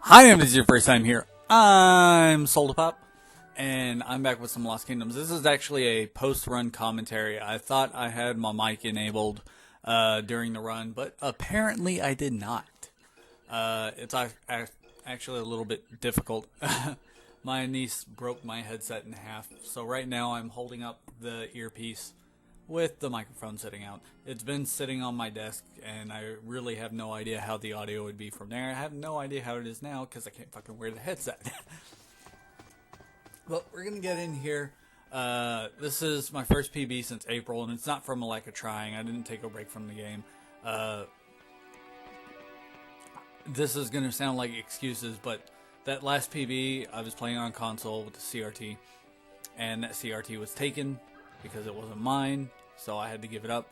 Hi, if this is your first time here, I'm Souldapop, and I'm back with some Lost Kingdoms. This is actually a post-run commentary. I thought I had my mic enabled during the run, but apparently I did not. It's actually a little bit difficult. My niece broke my headset in half, so right now I'm holding up the earpiece with the microphone sitting out. It's been sitting on my desk, and I really have no idea how the audio would be from there. I have no idea how it is now, because I can't fucking wear the headset. But we're gonna get in here. This is my first PB since April, and it's not from a lack of trying. I didn't take a break from the game. This is gonna sound like excuses, but that last PB, I was playing on console with the CRT, and that CRT was taken because it wasn't mine, so I had to give it up.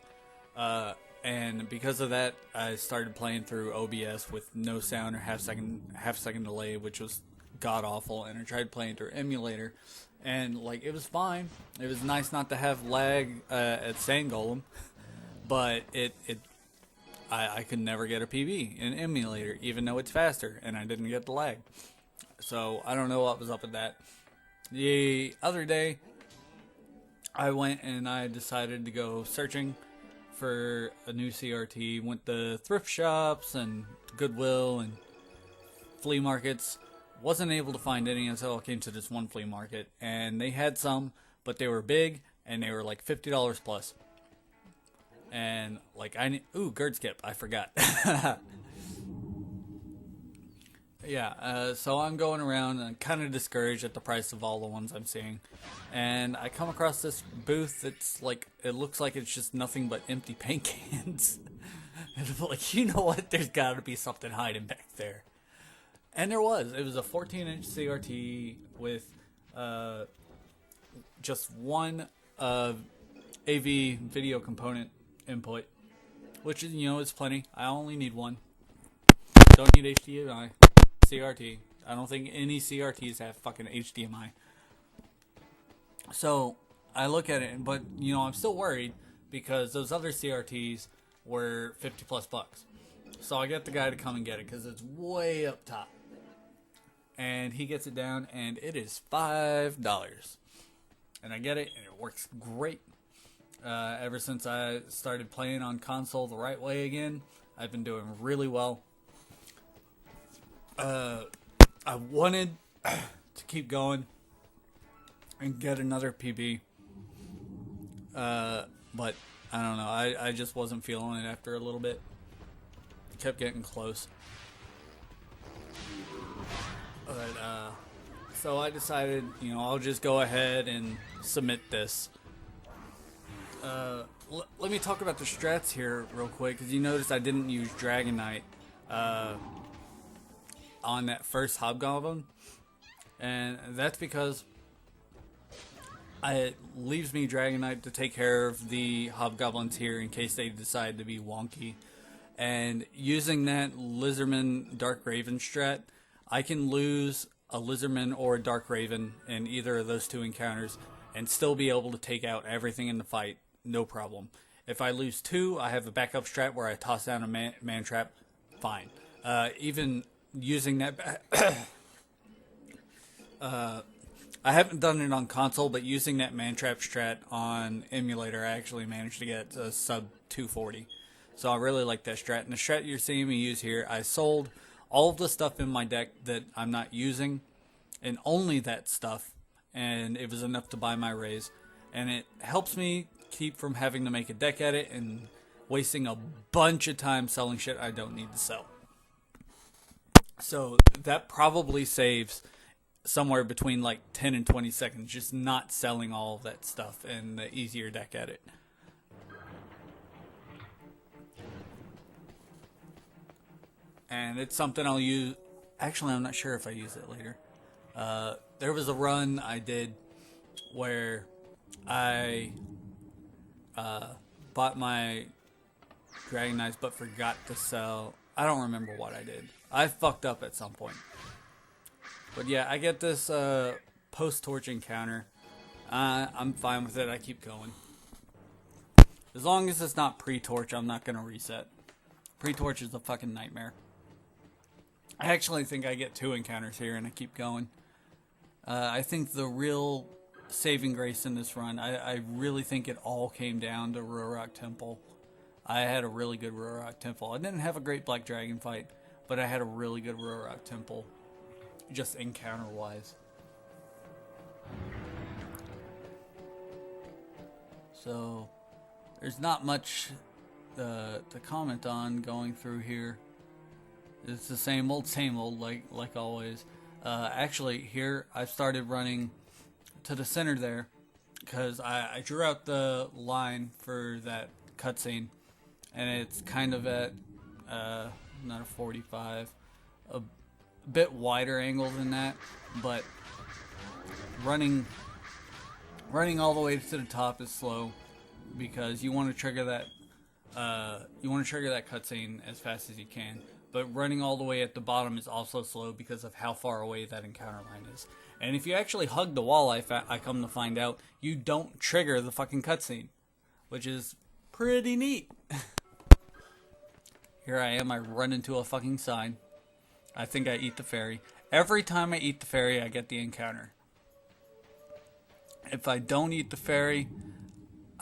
And because of that, I started playing through OBS with no sound or half second delay, which was god awful. And I tried playing through emulator, and like it was fine. It was nice not to have lag at Sand Golem, but I could never get a PB in emulator, even though it's faster, and I didn't get the lag. So I don't know what was up with that. The other day, I went and I decided to go searching for a new CRT. Went to thrift shops and Goodwill and flea markets. Wasn't able to find any until I came to this one flea market. And they had some, but they were big and they were like $50 plus. And like Gerd Skip, I forgot. Yeah, so I'm going around and I'm kind of discouraged at the price of all the ones I'm seeing. And I come across this booth that's like, it looks like it's just nothing but empty paint cans. And I'm like, you know what? There's got to be something hiding back there. And there was. It was a 14-inch CRT with just one AV video component input, which is, is plenty. I only need one. Don't need HDMI. CRT. I don't think any CRTs have fucking HDMI. So I look at it, but I'm still worried because those other CRTs were 50 plus bucks. So I get the guy to come and get it because it's way up top, and he gets it down, and it is $5. And I get it, and it works great. Ever since I started playing on console the right way again, I've been doing really well. I wanted to keep going and get another PB, but I don't know. I just wasn't feeling it after a little bit. It kept getting close. But, so I decided, I'll just go ahead and submit this. Let me talk about the strats here real quick, because you notice I didn't use Dragon Knight, on that first Hobgoblin, and that's because it leaves me Dragon Knight to take care of the Hobgoblins here in case they decide to be wonky. And using that Lizardman Dark Raven strat, I can lose a Lizardman or a Dark Raven in either of those two encounters and still be able to take out everything in the fight, no problem. If I lose two, I have a backup strat where I toss down a man trap, fine. Even using that I haven't done it on console, but using that man trap strat on emulator, I actually managed to get a sub 240. So I really like that strat. And the strat you're seeing me use here, I sold all of the stuff in my deck that I'm not using, and only that stuff, and it was enough to buy my raise. And it helps me keep from having to make a deck edit and wasting a bunch of time selling shit I don't need to sell. So that probably saves somewhere between like 10 and 20 seconds just not selling all of that stuff and the easier deck edit. And it's something I'll use. Actually, I'm not sure if I use it later. There was a run I did where I bought my Dragon Knights but forgot to sell. I don't remember what I did. I fucked up at some point. But yeah, I get this post-torch encounter. I'm fine with it. I keep going. As long as it's not pre-torch, I'm not going to reset. Pre-torch is a fucking nightmare. I actually think I get 2 encounters here and I keep going. I think the real saving grace in this run, I really think it all came down to Rurok Temple. I had a really good Rurok Temple. I didn't have a great Black Dragon fight, but I had a really good Rurok Temple, just encounter-wise. So, there's not much to comment on going through here. It's the same old, like always. Actually, here I've started running to the center there because I drew out the line for that cutscene, and it's kind of at not a 45, a bit wider angle than that, but running all the way to the top is slow because you want to trigger that cutscene as fast as you can. But running all the way at the bottom is also slow because of how far away that encounter line is. And if you actually hug the wall, I come to find out, you don't trigger the fucking cutscene, which is pretty neat. Here I am, I run into a fucking sign. I think I eat the fairy. Every time I eat the fairy, I get the encounter. If I don't eat the fairy,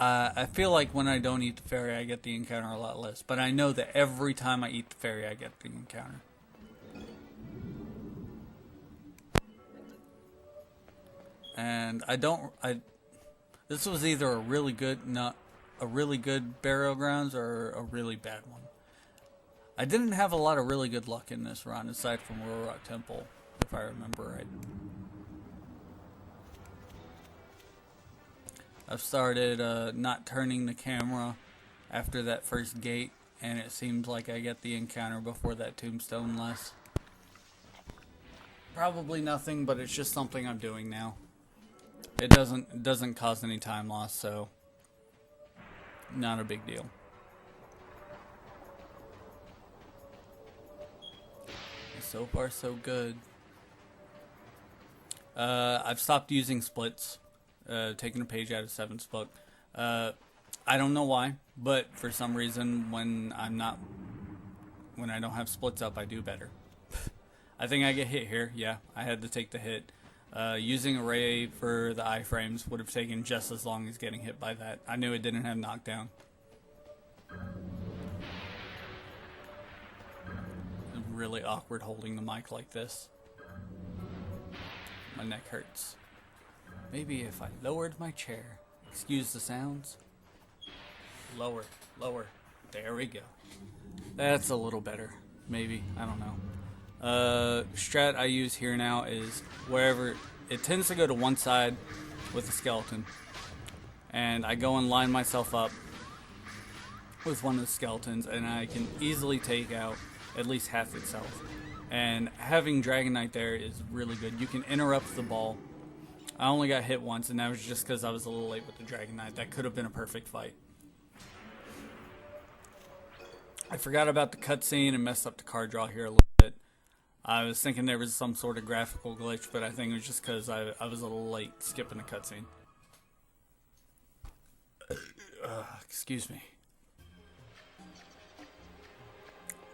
I feel like when I don't eat the fairy, I get the encounter a lot less. But I know that every time I eat the fairy, I get the encounter. And this was either a really good burial grounds or a really bad one. I didn't have a lot of really good luck in this run, aside from Rurok Temple, if I remember right. I've started not turning the camera after that first gate, and it seems like I get the encounter before that tombstone less. Probably nothing, but it's just something I'm doing now. It doesn't cause any time loss, so not a big deal. So far, so good. I've stopped using splits. Taking a page out of 7's book. I don't know why, but for some reason when I don't have splits up, I do better. I think I get hit here. Yeah, I had to take the hit. Using array for the iframes would have taken just as long as getting hit by that. I knew it didn't have knockdown. It's really awkward holding the mic like this. My neck hurts. Maybe if I lowered my chair. Excuse the sounds. Lower. There we go. That's a little better. Maybe. I don't know. Strat I use here now is wherever... It tends to go to one side with the skeleton. And I go and line myself up with one of the skeletons, and I can easily take out at least half its health. And having Dragon Knight there is really good. You can interrupt the ball. I only got hit once, and that was just because I was a little late with the Dragon Knight. That could have been a perfect fight. I forgot about the cutscene and messed up the card draw here a little bit. I was thinking there was some sort of graphical glitch, but I think it was just because I was a little late skipping the cutscene. Excuse me.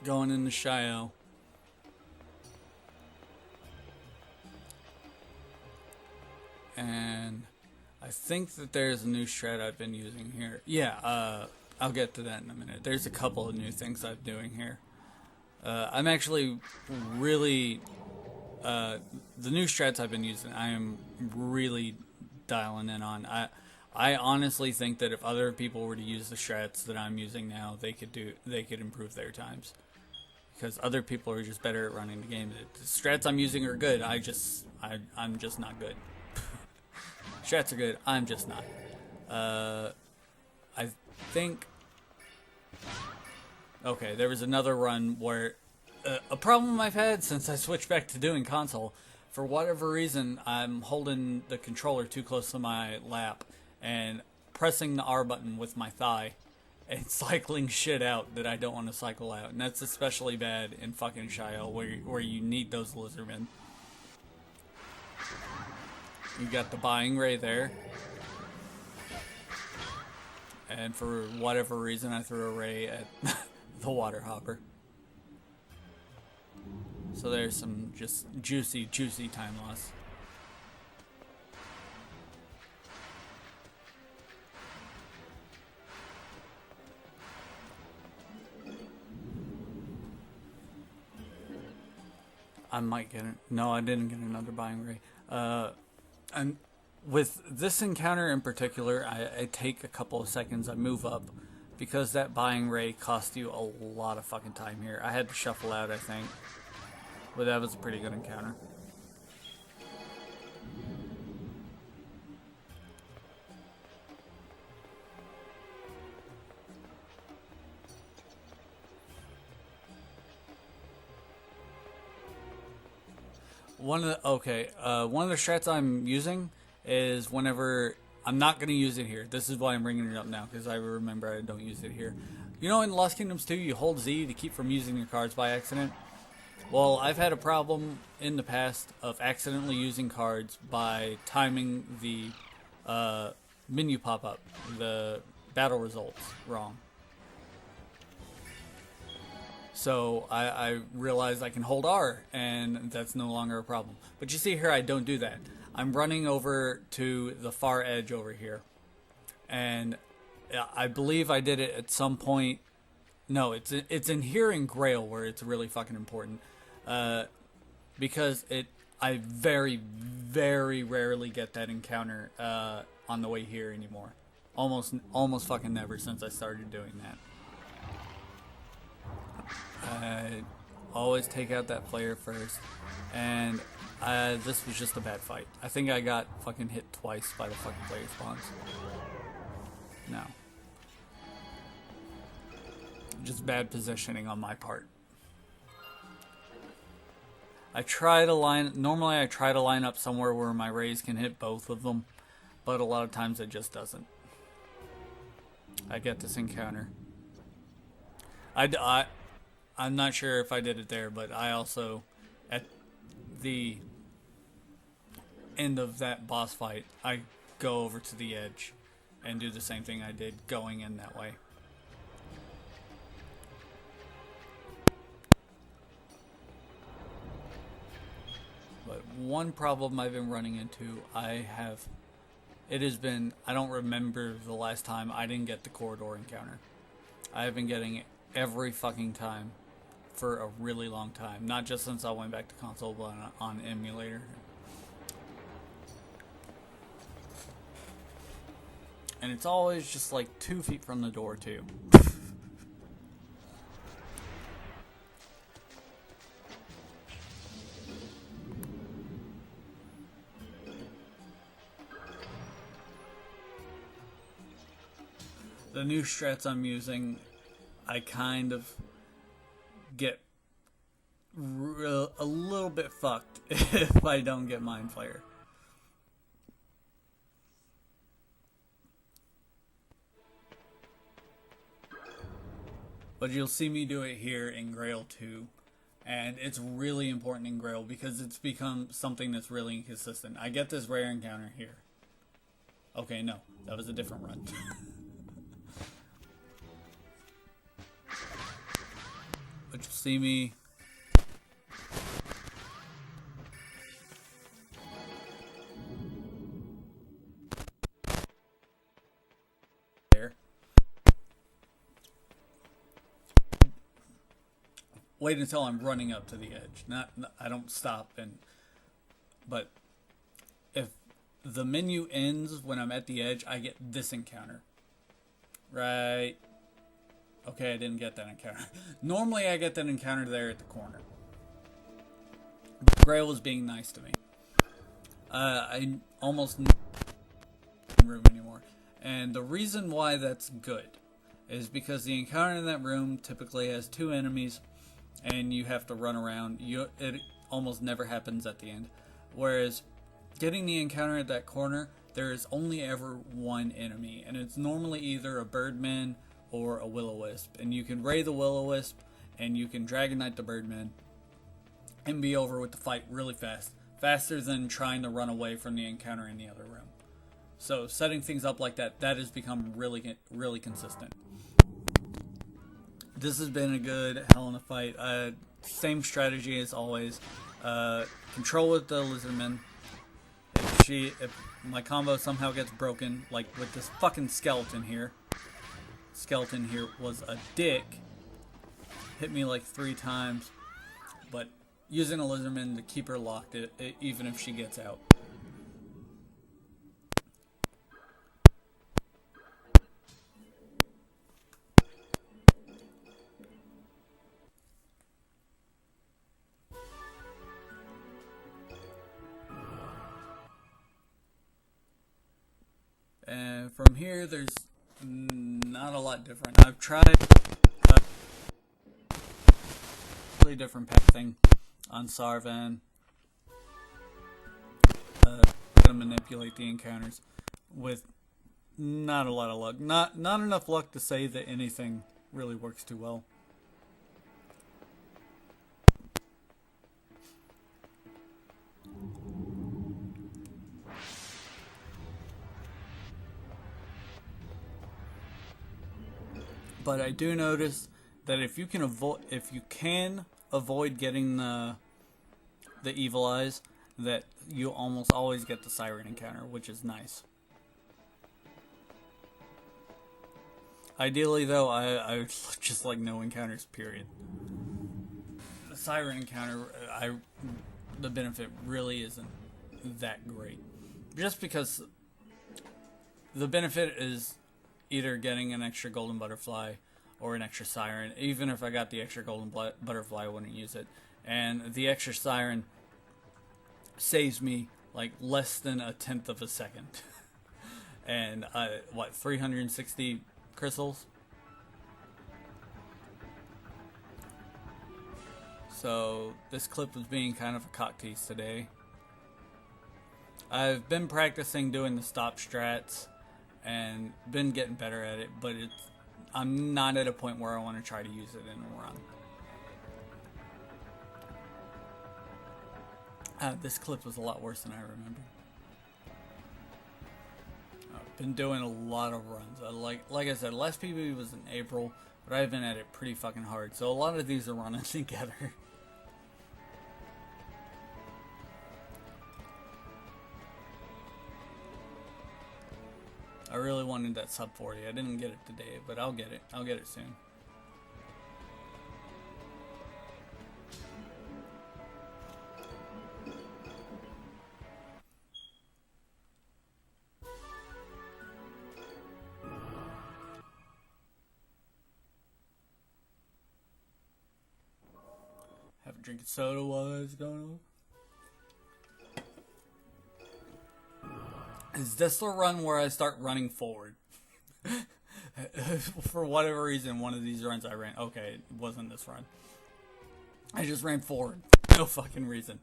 Going into Shio. And I think that there's a new strat I've been using here. Yeah, I'll get to that in a minute. There's a couple of new things I'm doing here. I'm actually really... the new strats I've been using, I am really dialing in on. I honestly think that if other people were to use the strats that I'm using now, they could improve their times. Because other people are just better at running the game. The strats I'm using are good. I'm just not good. Strats are good. I'm just not. I think... Okay, there was another run where... a problem I've had since I switched back to doing console. For whatever reason, I'm holding the controller too close to my lap and pressing the R button with my thigh and cycling shit out that I don't want to cycle out. And that's especially bad in fucking Shio where you need those lizardmen. You got the buying ray there. And for whatever reason, I threw a ray at the water hopper. So there's some just juicy time loss. I might get it. No, I didn't get another buying ray. And with this encounter in particular, I take a couple of seconds. I move up because that buying ray cost you a lot of fucking time here. I had to shuffle out, I think, but that was a pretty good encounter. One of the strats I'm using is whenever I'm not going to use it here. This is why I'm bringing it up now, because I remember I don't use it here. You know, in Lost Kingdoms 2, you hold Z to keep from using your cards by accident. Well, I've had a problem in the past of accidentally using cards by timing the menu pop-up, the battle results, wrong. So I realized I can hold R, and that's no longer a problem. But you see here, I don't do that. I'm running over to the far edge over here. And I believe I did it at some point. No, it's in here in Grail where it's really fucking important. Because I very, very rarely get that encounter on the way here anymore. Almost fucking never since I started doing that. I always take out that player first, and this was just a bad fight. I think I got fucking hit twice by the fucking player spawns. No. Just bad positioning on my part. Normally I try to line up somewhere where my rays can hit both of them, but a lot of times it just doesn't. I get this encounter. I'm not sure if I did it there, but I also, at the end of that boss fight, I go over to the edge and do the same thing I did going in that way. But one problem I've been running into, I don't remember the last time I didn't get the corridor encounter. I have been getting it every fucking time for a really long time. Not just since I went back to console, but on emulator. And it's always just like 2 feet from the door, too. The new strats I'm using, I kind of get a little bit fucked if I don't get Mind Flayer. But you'll see me do it here in Grail 2. And it's really important in Grail because it's become something that's really inconsistent. I get this rare encounter here. Okay, no. That was a different run. But you'll see me there. Wait until I'm running up to the edge. I don't stop but if the menu ends when I'm at the edge, I get this encounter. Right. Okay, I didn't get that encounter. Normally I get that encounter there at the corner. But Grail was being nice to me. I almost don't room anymore. And the reason why that's good is because the encounter in that room typically has 2 enemies and you have to run around. It almost never happens at the end. Whereas getting the encounter at that corner, there is only ever 1 enemy. And it's normally either a Birdman or a Will-O-Wisp, and you can Ray the Will-O-Wisp, and you can Dragon Knight the Birdman, and be over with the fight really fast, faster than trying to run away from the encounter in the other room. So setting things up like that has become really, really consistent. This has been a good hell in a fight. same strategy as always. Control with the Lizardman. If my combo somehow gets broken, like with this fucking skeleton here. Skeleton here was a dick. Hit me like 3 times. But using a Lizardman to keep her locked, even if she gets out. And from here, there's not a lot different. I've tried a really different pack thing on Sarvan. To manipulate the encounters with not a lot of luck. Not enough luck to say that anything really works too well. But I do notice that if you can avoid getting the evil eyes, that you almost always get the siren encounter, which is nice. Ideally, though, I would just like no encounters, period. The siren encounter, the benefit really isn't that great. Just because the benefit is either getting an extra golden butterfly or an extra siren. Even if I got the extra golden butterfly, I wouldn't use it. And the extra siren saves me like less than 1/10 of a second. And 360 crystals? So this clip was being kind of a cock tease today. I've been practicing doing the stop strats and been getting better at it, but I'm not at a point where I want to try to use it in a run. This clip was a lot worse than I remember. I've been doing a lot of runs. Like I said, last PB was in April, but I've been at it pretty fucking hard. So a lot of these are running together. I really wanted that sub 40. I didn't get it today, but I'll get it. I'll get it soon. Have a drink of soda while it's going on. Is this the run where I start running forward? For whatever reason, one of these runs I ran. Okay, it wasn't this run. I just ran forward. No fucking reason.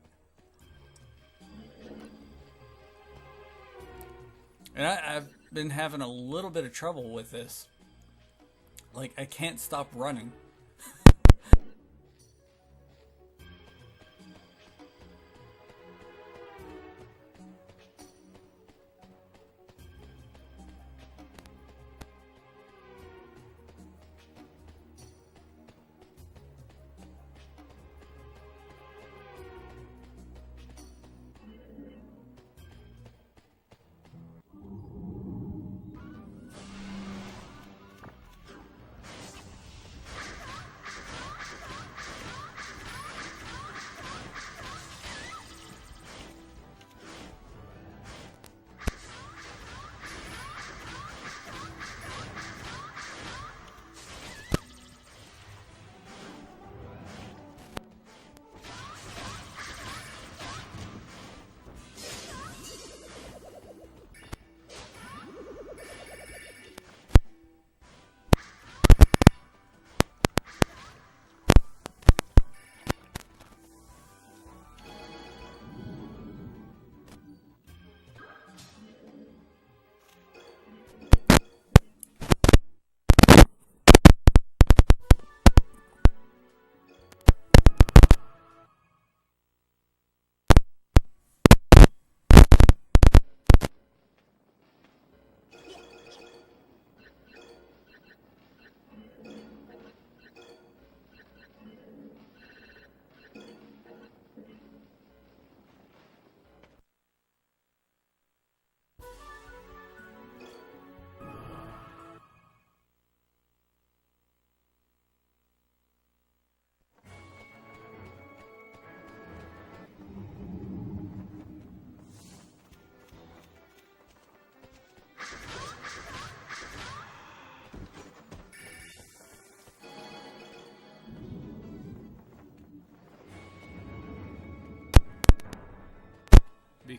And I've been having a little bit of trouble with this. Like, I can't stop running.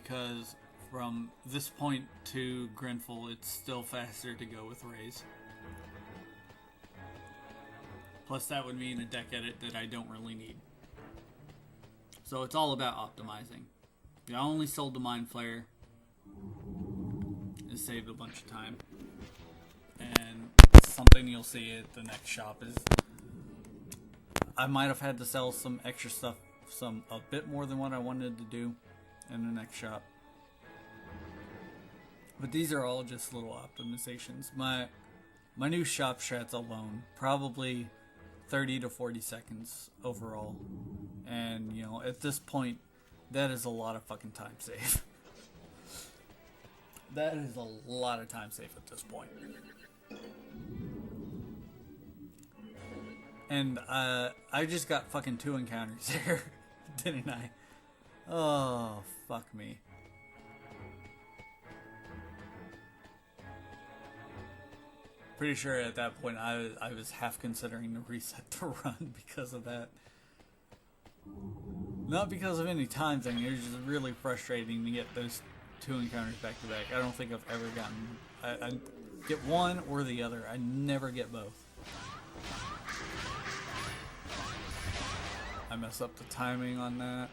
because from this point to Grenfell, it's still faster to go with Rays. Plus, that would mean a deck edit that I don't really need. So it's all about optimizing. I only sold the Mind Flayer. It saved a bunch of time. And something you'll see at the next shop is I might have had to sell some extra stuff, a bit more than what I wanted to do in the next shop. But these are all just little optimizations. My new shop strats alone, probably 30 to 40 seconds overall. And, you know, at this point, that is a lot of fucking time save. That is a lot of time save at this point. And I just got fucking 2 encounters there, didn't I? Oh, fuck me. Pretty sure at that point I was half considering to reset the run because of that. Not because of any time thing, it was just really frustrating to get those 2 encounters back to back. I don't think I've ever gotten... I get one or the other. I never get both. I mess up the timing on that.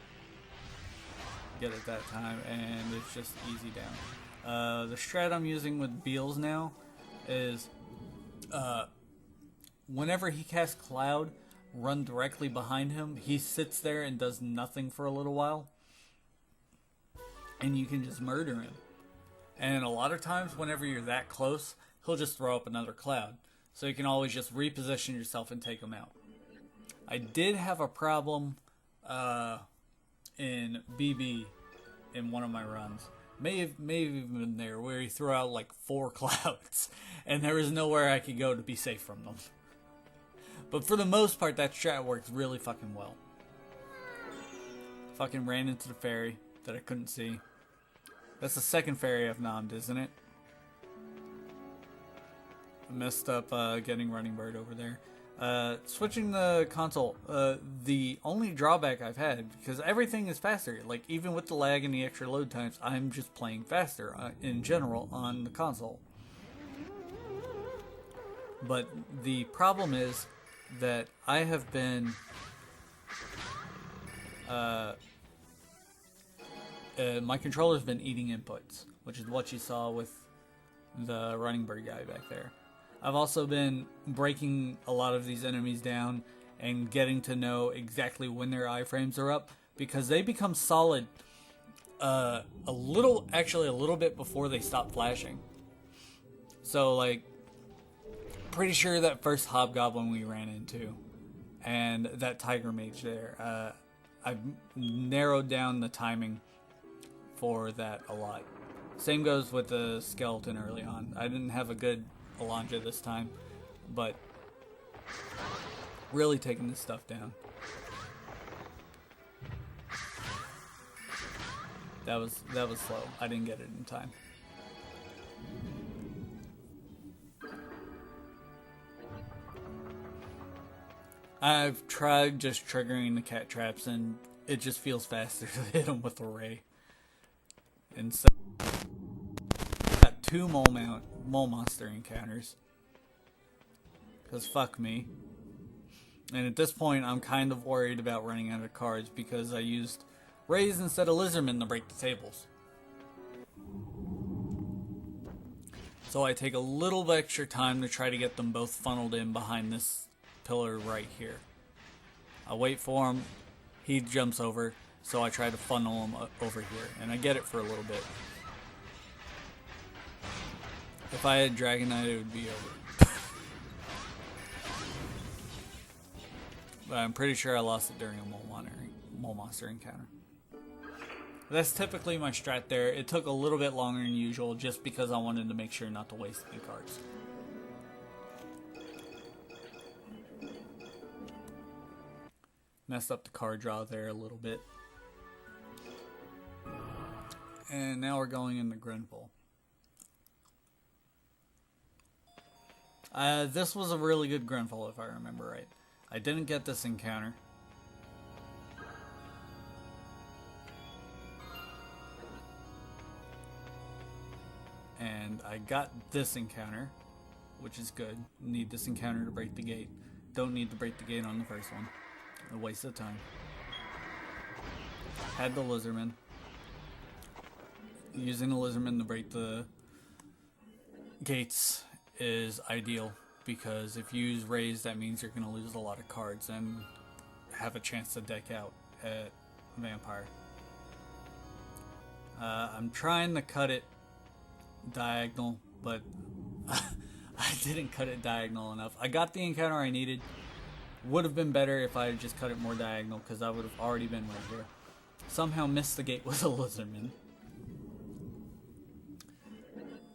Get it that time, and it's just easy down. The strat I'm using with Beals now is whenever he casts Cloud, run directly behind him. He sits there and does nothing for a little while, and you can just murder him. And a lot of times, whenever you're that close, he'll just throw up another Cloud. So you can always just reposition yourself and take him out. I did have a problem in BB in one of my runs. May have even been there where he threw out like 4 Clouds, and there was nowhere I could go to be safe from them. But for the most part, that strat works really fucking well. Fucking ran into the fairy that I couldn't see. That's the second fairy I've nommed, isn't it? I messed up getting Running Bird over there. Switching the console, the only drawback I've had, because everything is faster, like even with the lag and the extra load times, I'm just playing faster in general on the console. But the problem is that I have been my controller's been eating inputs, which is what you saw with the Running Bird guy back there. I've also been breaking a lot of these enemies down and getting to know exactly when their iframes are up, because they become solid a little bit before they stop flashing. So, like, pretty sure that first Hobgoblin we ran into and that Tiger Mage there, I've narrowed down the timing for that a lot. Same goes with the Skeleton early on. I didn't have a good Alondra this time, but really taking this stuff down. That was slow. I didn't get it in time. I've tried just triggering the cat traps, and it just feels faster to hit them with a ray. And so got 2 mole monster encounters, because fuck me. And at this point, I'm kind of worried about running out of cards because I used Rays instead of Lizardmen to break the tables. So I take a little bit extra time to try to get them both funneled in behind this pillar right here. I wait for him, he jumps over, so I try to funnel him over here, and I get it for a little bit. If I had Dragon Knight, it would be over. But I'm pretty sure I lost it during a mole monster encounter. That's typically my strat there. It took a little bit longer than usual just because I wanted to make sure not to waste any cards. Messed up the card draw there a little bit. And now we're going into Grenfell. This was a really good Grenfell, if I remember right. I didn't get this encounter. and I got this encounter, which is good. Need this encounter to break the gate. Don't need to break the gate on the first one. A waste of time. Had the lizardman. Using the lizardman to break the gates is ideal, because if you use raise, that means you're going to lose a lot of cards and have a chance to deck out at vampire. I'm trying to cut it diagonal, but I didn't cut it diagonal enough. I got the encounter I needed. Would have been better if I had just cut it more diagonal, because I would have already been right here. Somehow missed the gate with a lizardman.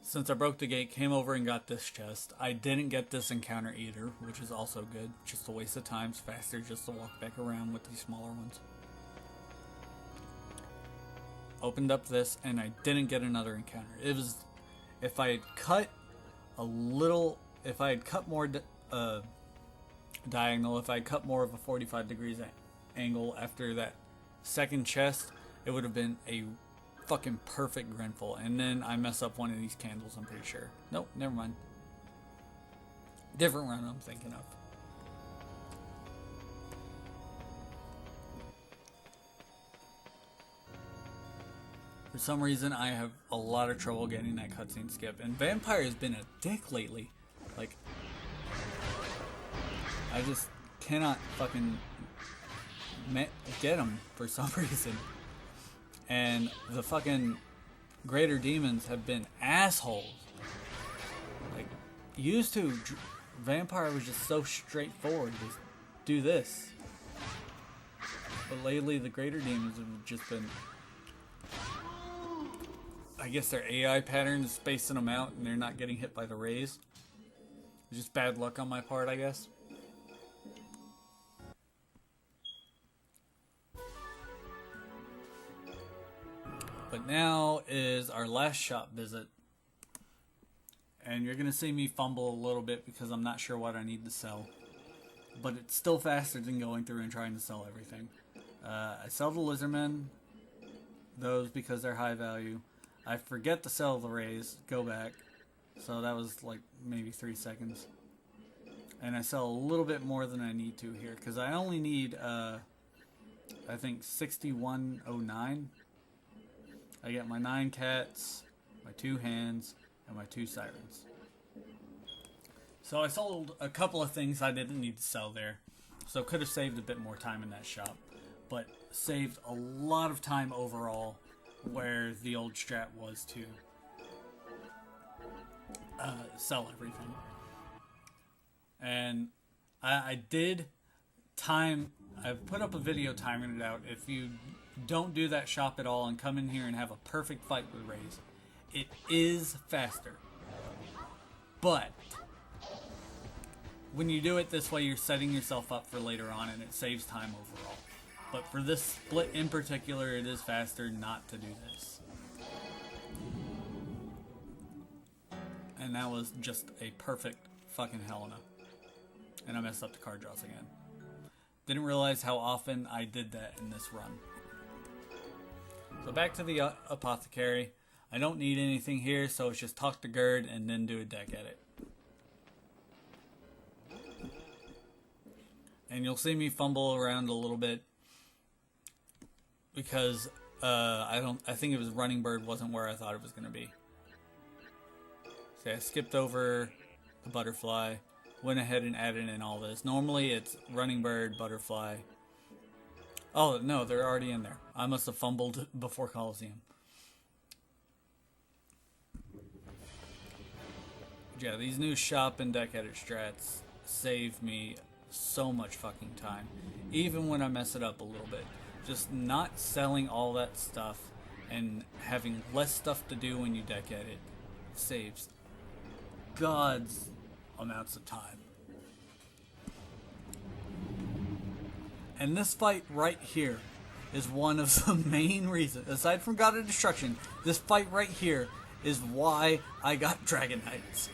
Since I broke the gate, came over and got this chest. I didn't get this encounter either, which is also good. Just a waste of time. It's faster just to walk back around with these smaller ones. Opened up this, and I didn't get another encounter. It was, if I had cut a little, if I had cut more diagonal, if I had cut more of a 45 degrees angle after that second chest, it would have been a fucking perfect Grenfell. And then I mess up one of these candles, I'm pretty sure. Nope, never mind. Different run I'm thinking of. For some reason, I have a lot of trouble getting that cutscene skip. And Vampire has been a dick lately. Like, I just cannot fucking get him for some reason. And the fucking greater demons have been assholes. Like, used to, Vampire was just so straightforward. Just do this. But lately, the greater demons have just been, I guess their AI pattern is spacing them out and they're not getting hit by the rays. It's just bad luck on my part, I guess. But now is our last shop visit. And you're going to see me fumble a little bit because I'm not sure what I need to sell. But it's still faster than going through and trying to sell everything. I sell the lizardmen. Those because they're high value. I forget to sell the rays. Go back. So that was like maybe 3 seconds. And I sell a little bit more than I need to here. Because I only need, I think, 6109. I get my 9 cats, my 2 hands, and my 2 sirens. So I sold a couple of things I didn't need to sell there. So could have saved a bit more time in that shop. But saved a lot of time overall where the old strat was to sell everything. And I did time, I put up a video timing it out. If you don't do that shop at all and come in here and have a perfect fight with rays, it is faster. But when you do it this way, you're setting yourself up for later on and it saves time overall. But for this split in particular, it is faster not to do this. And that was just a perfect fucking Helena. And I messed up the card draws again. Didn't realize how often I did that in this run. So back to the apothecary. I don't need anything here, so it's just talk to Gerd and then do a deck edit. And you'll see me fumble around a little bit because I think it was Running Bird wasn't where I thought it was going to be. So I skipped over the butterfly, went ahead and added in all this. Normally it's Running Bird, butterfly. Oh no, they're already in there. I must have fumbled before Coliseum. Yeah, these new shop and deck edit strats save me so much fucking time. Even when I mess it up a little bit. Just not selling all that stuff and having less stuff to do when you deck edit saves God's amounts of time. And this fight right here is one of the main reasons, aside from God of Destruction, this fight right here is why I got Dragon Knights.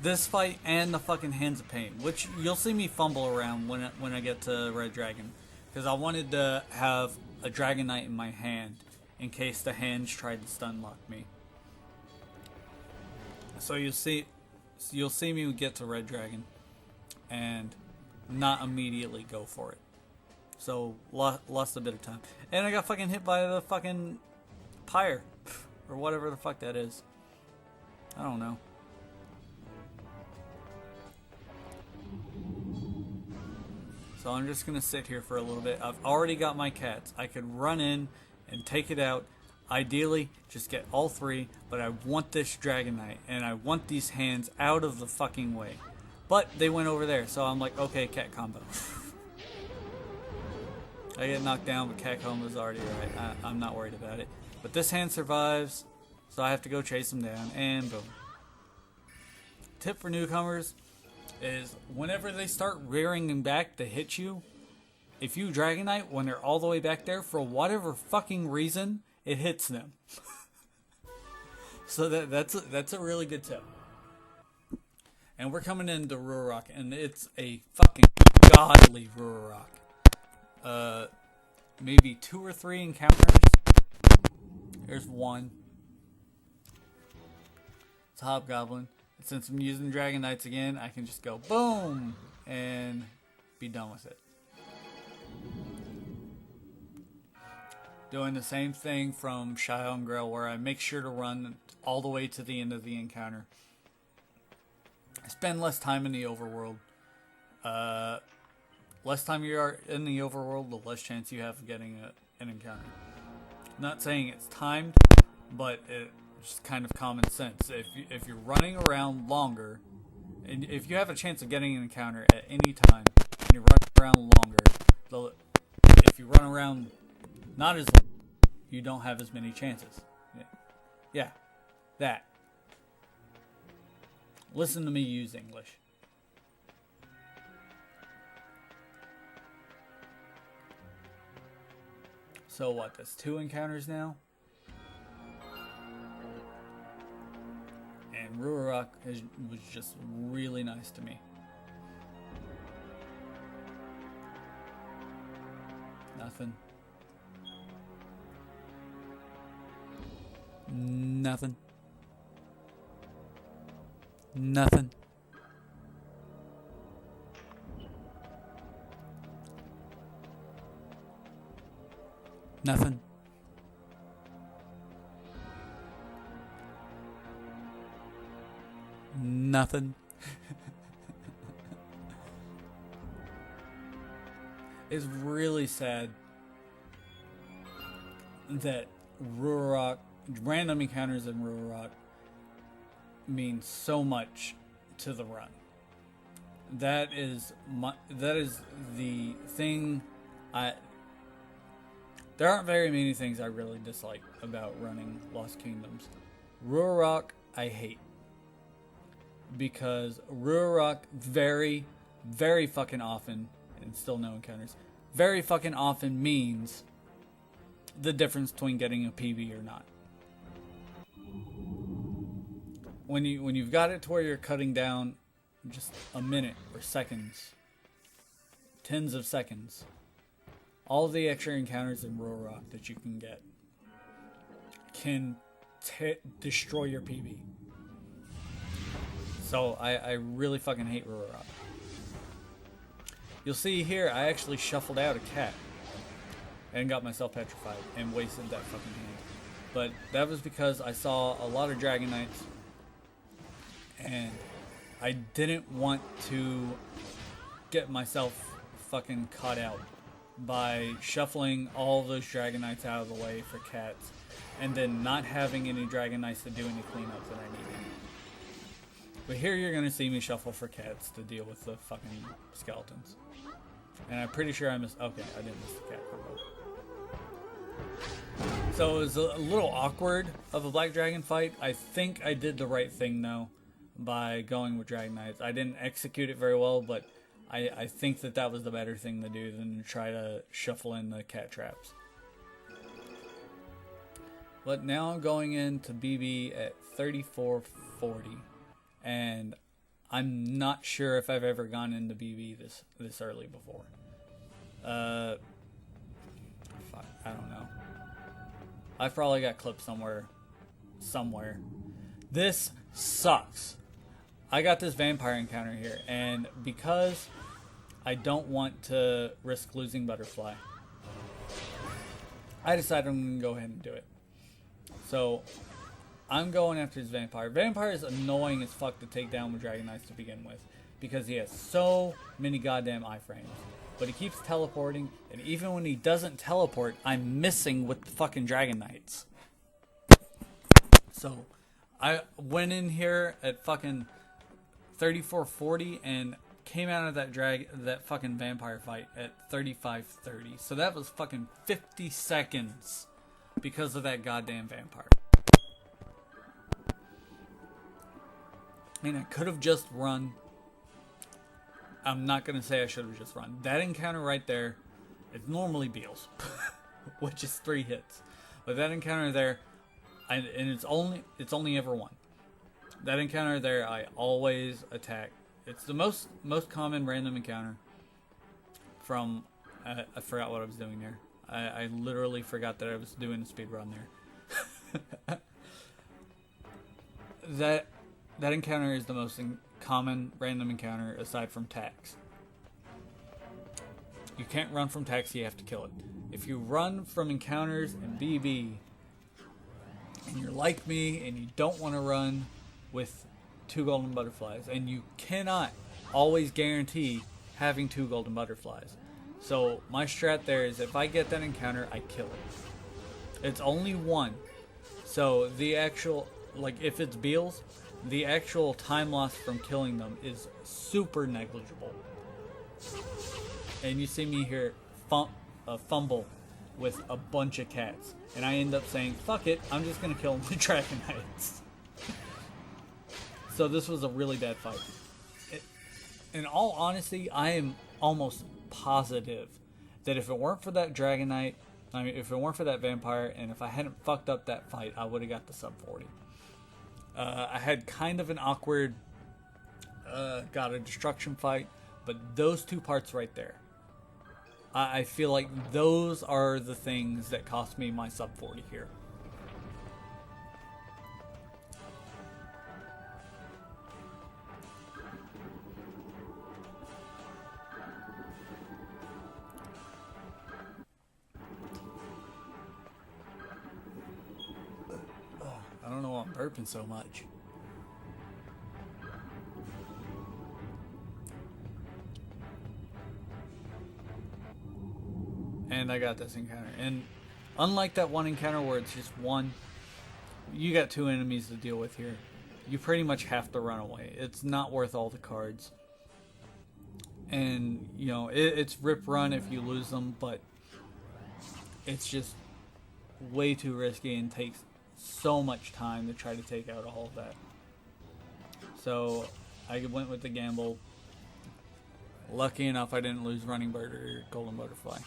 This fight and the fucking Hands of Pain, which you'll see me fumble around when I get to Red Dragon. Because I wanted to have a Dragon Knight in my hand in case the hands tried to stun lock me. So you'll see me get to Red Dragon and not immediately go for it. So lost a bit of time. And I got fucking hit by the fucking pyre. Or whatever the fuck that is. I don't know. So I'm just gonna sit here for a little bit. I've already got my cats. I could run in and take it out. Ideally, just get all three, but I want this Dragon Knight, and I want these hands out of the fucking way. But they went over there, so I'm like, okay, cat combo. I get knocked down, but cat combo's already right. I'm not worried about it. But this hand survives, so I have to go chase him down, and boom. Tip for newcomers is whenever they start rearing back to hit you, if you Dragon Knight when they're all the way back there, for whatever fucking reason, it hits them. So that's a really good tip. And we're coming into Ruarok, and it's a fucking godly Ruarok. Maybe 2 or 3 encounters. There's one. It's a Hobgoblin. And since I'm using Dragon Knights again, I can just go boom and be done with it. Doing the same thing from Shy on Grail, where I make sure to run all the way to the end of the encounter. I spend less time in the overworld. Less time you are in the overworld, the less chance you have of getting an encounter. Not saying it's timed, but it's kind of common sense. If you're running around longer, and if you have a chance of getting an encounter at any time, and you run around longer, if you run around not as long, you don't have as many chances. Yeah, that. Listen to me use English. So what, that's 2 encounters now? And Ruarok was just really nice to me. Nothing. Nothing. Nothing. Nothing. Nothing. It's really sad that Ruarok, random encounters in Ruarok, mean so much to the run. That is the thing. There aren't very many things I really dislike about running Lost Kingdoms. Ruarok I hate, because Ruarok very, very fucking often, and still no encounters, very fucking often means the difference between getting a PB or not. When you've got it to where you're cutting down just a minute or seconds, tens of seconds, all the extra encounters in Ruarok that you can get can destroy your PB. So I really fucking hate Ruarok. You'll see here, I actually shuffled out a cat and got myself petrified and wasted that fucking hand. But that was because I saw a lot of Dragon Knights, and I didn't want to get myself fucking caught out by shuffling all those Dragon Knights out of the way for cats, and then not having any Dragon Knights to do any cleanup that I needed. But here you're going to see me shuffle for cats to deal with the fucking skeletons. And I'm pretty sure I missed... Okay, I didn't miss the cat combo. So it was a little awkward of a Black Dragon fight. I think I did the right thing, though, by going with Dragon Knights. I didn't execute it very well, but I think that was the better thing to do than to try to shuffle in the cat traps. But now I'm going into BB at 3440. And I'm not sure if I've ever gone into BB this early before. Fuck, I don't know. I've probably got clips somewhere. This sucks. I got this vampire encounter here, and because I don't want to risk losing Butterfly, I decided I'm going to go ahead and do it. So, I'm going after his vampire. Vampire is annoying as fuck to take down with Dragon Knights to begin with, because he has so many goddamn iframes. But he keeps teleporting, and even when he doesn't teleport, I'm missing with the fucking Dragon Knights. So, I went in here at fucking 3440 and came out of that fucking vampire fight at 3530. So that was fucking 50 seconds because of that goddamn vampire. And I could have just run. I'm not going to say I should have just run. That encounter right there, it's normally Beals, which is 3 hits. But that encounter there, and it's only ever one. That encounter there, I always attack. It's the most common random encounter from, I forgot what I was doing there. I literally forgot that I was doing a speed run there. That encounter is the most common random encounter aside from tax. You can't run from tax, you have to kill it. If you run from encounters and BB, and you're like me and you don't want to run with 2 golden butterflies, and you cannot always guarantee having 2 golden butterflies. So my strat there is if I get that encounter, I kill it. It's only one. So the actual, like if it's Beals, the actual time loss from killing them is super negligible. And you see me here fumble with a bunch of cats. And I end up saying, fuck it, I'm just going to kill them with Dragon Knights. So this was a really bad fight. In all honesty, I am almost positive that if it weren't for that Dragon Knight, if it weren't for that vampire, and if I hadn't fucked up that fight, I would have got the sub 40. I had kind of an awkward God of Destruction fight, but those 2 parts right there, I feel like those are the things that cost me my sub 40 here. I don't know why I'm burping so much. And I got this encounter. And unlike that one encounter where it's just one, you got 2 enemies to deal with here. You pretty much have to run away. It's not worth all the cards. And, you know, it's rip run if you lose them, but it's just way too risky and takes so much time to try to take out all of that. So I went with the gamble. Lucky enough I didn't lose Running Bird or Golden Butterfly.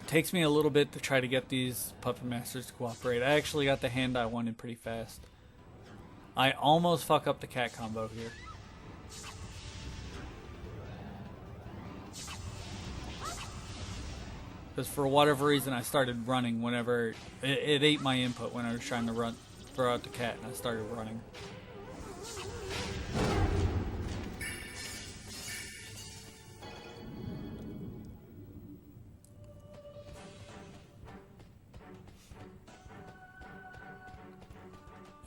It takes me a little bit to try to get these Puppet Masters to cooperate. I actually got the hand I wanted pretty fast. I almost fuck up the cat combo here. Because for whatever reason I started running whenever it ate my input when I was trying to throw out the cat, and I started running.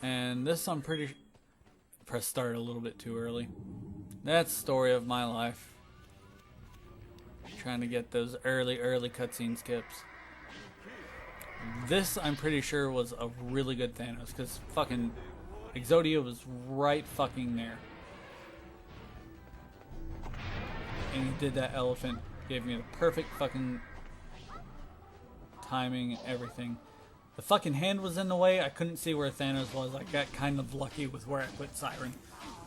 And this I'm pretty press start a little bit too early. That's the story of my life. Trying to get those early cutscene skips. This I'm pretty sure was a really good Thanos, because fucking Exodia was right fucking there. And he did that elephant, gave me the perfect fucking timing and everything. The fucking hand was in the way, I couldn't see where Thanos was. I got kind of lucky with where I put Siren.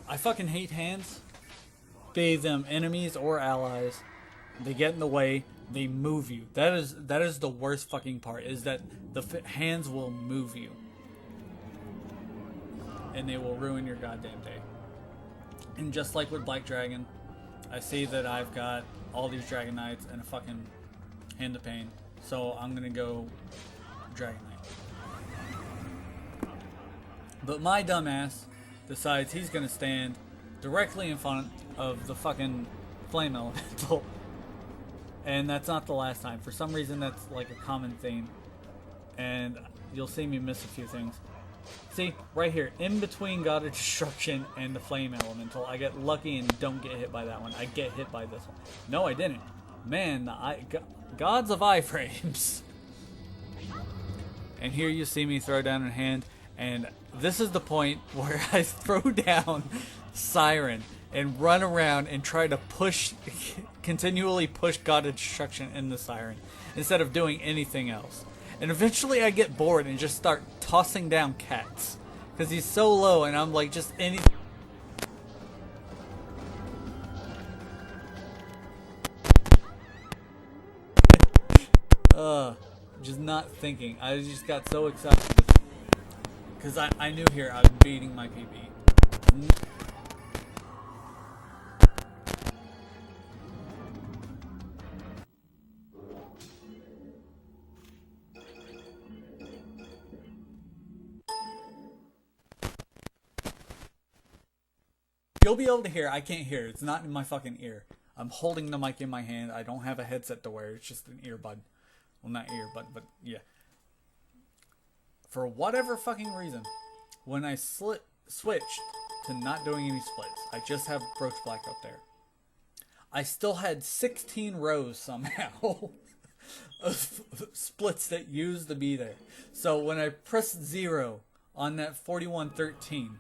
I fucking hate hands. Be them enemies or allies. They get in the way, they move you. That is the worst fucking part, is that the hands will move you. And they will ruin your goddamn day. And just like with Black Dragon, I see that I've got all these Dragon Knights and a fucking Hand of Pain. So I'm gonna go Dragon Knight. But my dumbass decides he's gonna stand directly in front of the fucking flame elemental. And that's not the last time. For some reason, that's like a common theme. And you'll see me miss a few things. See, right here, in between God of Destruction and the Flame Elemental, I get lucky and don't get hit by that one. I get hit by this one. No, I didn't. Man, gods of iframes. And here you see me throw down a hand, and this is the point where I throw down Siren and run around and try to continually push God of Destruction in the Siren, instead of doing anything else. And eventually I get bored and just start tossing down cats. Because he's so low and I'm like just anything. Just not thinking. I just got so excited. Because I knew here I was beating my PB. You'll be able to hear. I can't hear. It's not in my fucking ear. I'm holding the mic in my hand. I don't have a headset to wear. It's just an earbud. Well, not earbud, but yeah. For whatever fucking reason, when I switched to not doing any splits, I just have Broach Black up there. I still had 16 rows somehow of splits that used to be there. So when I pressed 0 on that 4113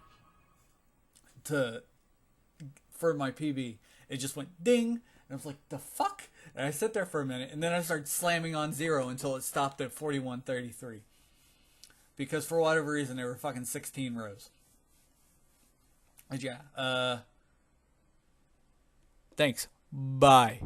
for my PB, it just went ding, and I was like, the fuck? And I sat there for a minute, and then I started slamming on 0 until it stopped at 4133. Because for whatever reason, there were fucking 16 rows. But yeah, thanks. Bye.